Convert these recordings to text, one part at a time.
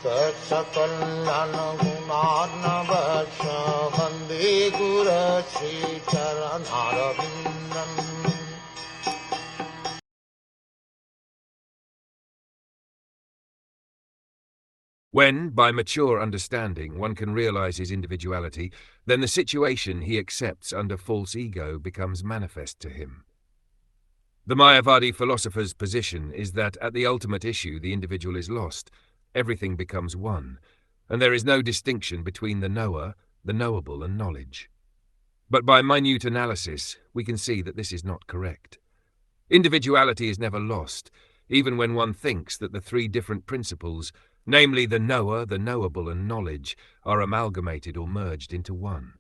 Saksakallan gunarnavasya Vande Guru Sri Charanaravindan. When, by mature understanding, one can realize his individuality, then the situation he accepts under false ego becomes manifest to him. The Mayavadi philosopher's position is that at the ultimate issue the individual is lost, everything becomes one, and there is no distinction between the knower, the knowable, and knowledge. But by minute analysis, we can see that this is not correct. Individuality is never lost, even when one thinks that the three different principles, namely the knower, the knowable, and knowledge, are amalgamated or merged into one.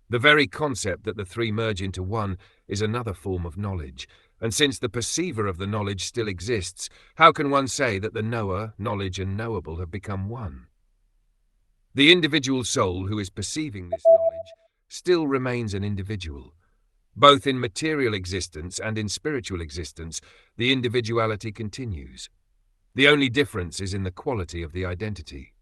The very concept that the three merge into one is another form of knowledge, and since the perceiver of the knowledge still exists, how can one say that the knower, knowledge, and knowable have become one? The individual soul who is perceiving this knowledge still remains an individual. Both in material existence and in spiritual existence, the individuality continues. The only difference is in the quality of the identity.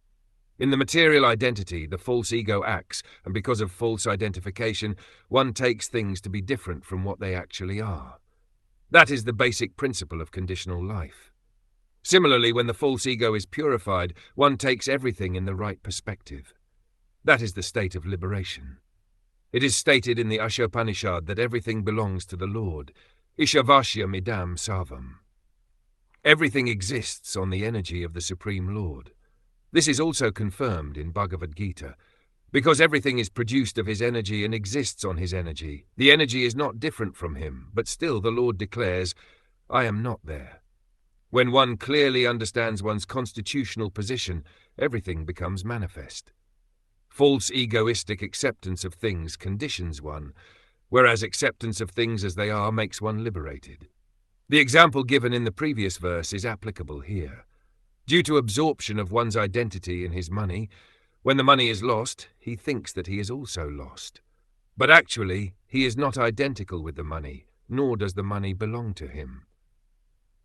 In the material identity, the false ego acts, and because of false identification, one takes things to be different from what they actually are. That is the basic principle of conditional life. Similarly, when the false ego is purified, one takes everything in the right perspective. That is the state of liberation. It is stated in the Ashopanishad that everything belongs to the Lord. Ishavashyam idam sarvam. Everything exists on the energy of the Supreme Lord. This is also confirmed in Bhagavad Gita. Because everything is produced of his energy and exists on his energy, the energy is not different from him, but still the Lord declares, I am not there. When one clearly understands one's constitutional position, everything becomes manifest. False egoistic acceptance of things conditions one, whereas acceptance of things as they are makes one liberated. The example given in the previous verse is applicable here. Due to absorption of one's identity in his money, when the money is lost, he thinks that he is also lost. But actually, he is not identical with the money, nor does the money belong to him.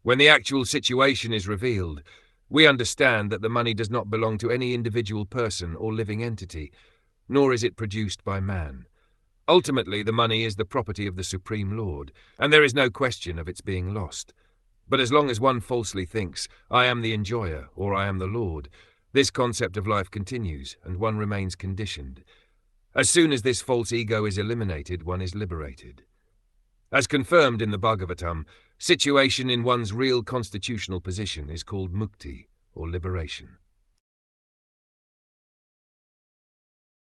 When the actual situation is revealed, we understand that the money does not belong to any individual person or living entity, nor is it produced by man. Ultimately, the money is the property of the Supreme Lord, and there is no question of its being lost. But as long as one falsely thinks, I am the enjoyer, or I am the Lord, this concept of life continues, and one remains conditioned. As soon as this false ego is eliminated, one is liberated. As confirmed in the Bhagavatam, situation in one's real constitutional position is called mukti, or liberation.